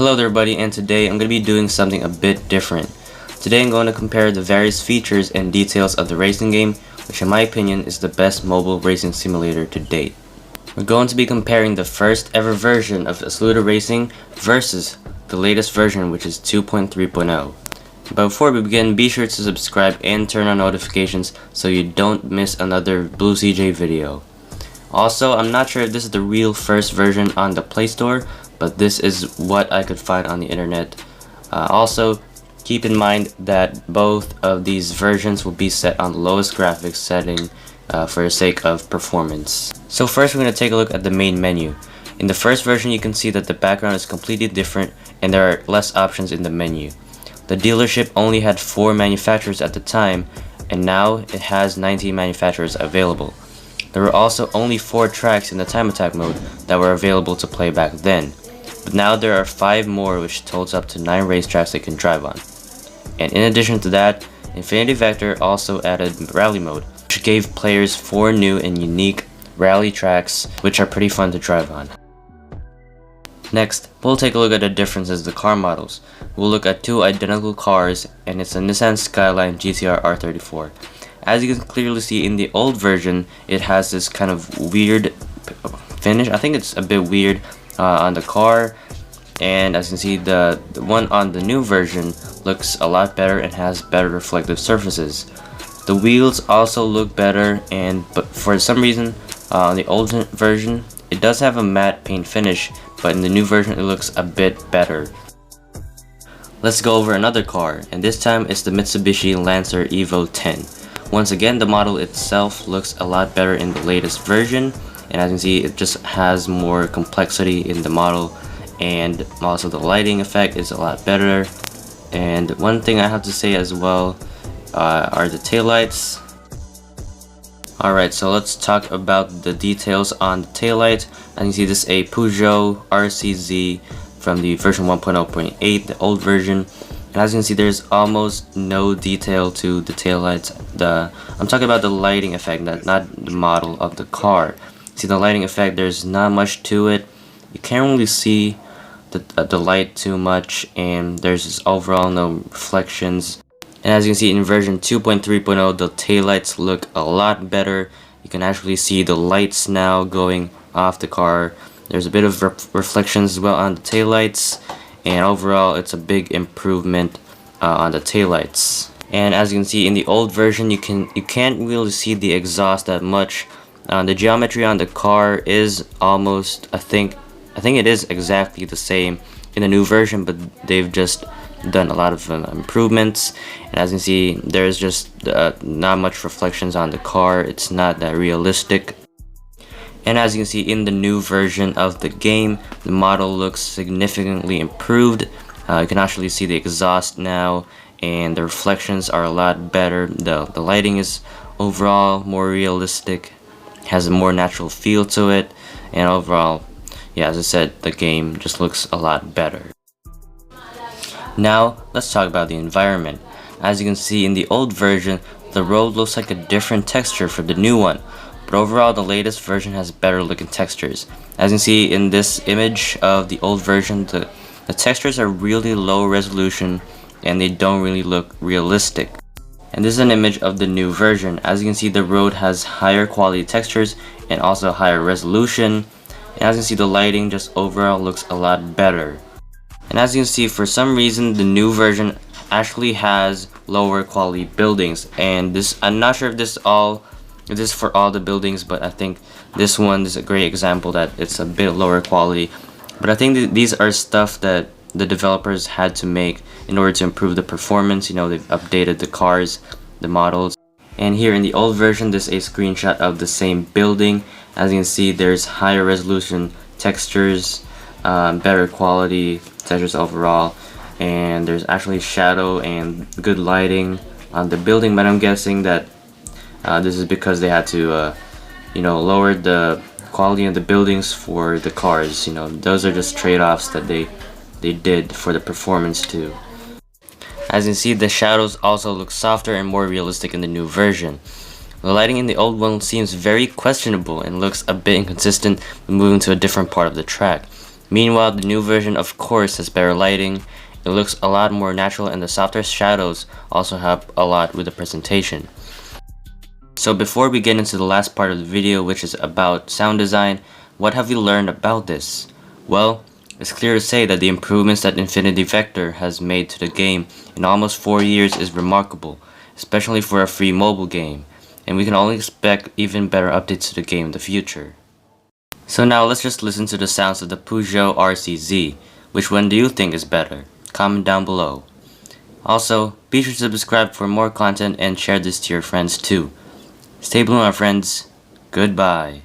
Hello there everybody, and today I'm going to be doing something a bit different. Today I'm going to compare the various features and details of the racing game, which in my opinion is the best mobile racing simulator to date. We're going to be comparing the first ever version of Assoluto Racing versus the latest version, which is 2.3.0. But before we begin, be sure to subscribe and turn on notifications so you don't miss another Blue CJ video. Also, I'm not sure if this is the real first version on the Play Store, but this is what I could find on the internet. Also, keep in mind that both of these versions will be set on the lowest graphics setting for the sake of performance. So first we're going to take a look at the main menu. In the first version you can see that the background is completely different and there are less options in the menu. The dealership only had 4 manufacturers at the time, and now it has 19 manufacturers available. There were also only 4 tracks in the time attack mode that were available to play back then, but now there are 5 more, which totals up to 9 racetracks they can drive on. And in addition to that, Infinity Vector also added rally mode, which gave players 4 new and unique rally tracks, which are pretty fun to drive on. Next, we'll take a look at the differences in the car models. We'll look at 2 identical cars, and it's a Nissan Skyline GTR R34. As you can clearly see in the old version, it has this kind of weird finish. I think it's a bit weird on the car, and as you can see, the one on the new version looks a lot better and has better reflective surfaces. The wheels also look better, but for some reason on the old version it does have a matte paint finish, but in the new version it looks a bit better. Let's go over another car, and this time it's the Mitsubishi Lancer Evo 10. Once again, the model itself looks a lot better in the latest version, and as you can see, it just has more complexity in the model, and also the lighting effect is a lot better. And one thing I have to say as well are the taillights. Alright, so let's talk about the details on the taillight. As you can see, this is a Peugeot RCZ from the version 1.0.8, the old version. And as you can see, there's almost no detail to the taillights. I'm talking about the lighting effect, not the model of the car. See, the lighting effect, there's not much to it. You can't really see the light too much, and there's just overall no reflections. And as you can see in version 2.3.0, the taillights look a lot better. You can actually see the lights now going off the car. There's a bit of reflections as well on the taillights, and overall it's a big improvement on the taillights. And as you can see in the old version, you can't really see the exhaust that much. The geometry on the car is almost, I think it is exactly the same in the new version, but they've just done a lot of improvements. And as you can see, there's just not much reflections on the car. It's not that realistic. And as you can see in the new version of the game, the model looks significantly improved. You can actually see the exhaust now, and the reflections are a lot better. The lighting is overall more realistic, has a more natural feel to it, and overall, yeah, as I said, the game just looks a lot better. Now, let's talk about the environment. As you can see in the old version, the road looks like a different texture from the new one. But overall, the latest version has better looking textures. As you can see in this image of the old version, the textures are really low resolution and they don't really look realistic. And this is an image of the new version. As you can see, the road has higher quality textures and also higher resolution. And as you can see, the lighting just overall looks a lot better. And as you can see, for some reason the new version actually has lower quality buildings, and I'm not sure if this is for all the buildings, but I think this one is a great example that it's a bit lower quality. But I think these are stuff that the developers had to make in order to improve the performance. You know, they've updated the cars, the models. And here in the old version, this is a screenshot of the same building. As you can see, there's higher resolution textures, better quality textures overall, and there's actually shadow and good lighting on the building. But I'm guessing that this is because they had to lower the quality of the buildings for the cars. You know, those are just trade-offs that they did for the performance too. As you can see, the shadows also look softer and more realistic in the new version. The lighting in the old one seems very questionable and looks a bit inconsistent when moving to a different part of the track. Meanwhile, the new version of course has better lighting, it looks a lot more natural, and the softer shadows also help a lot with the presentation. So before we get into the last part of the video, which is about sound design, what have we learned about this? Well, it's clear to say that the improvements that Infinity Vector has made to the game in almost 4 years is remarkable, especially for a free mobile game, and we can only expect even better updates to the game in the future. So now let's just listen to the sounds of the Peugeot RCZ. Which one do you think is better? Comment down below. Also, be sure to subscribe for more content and share this to your friends too. Stay blue, my friends. Goodbye.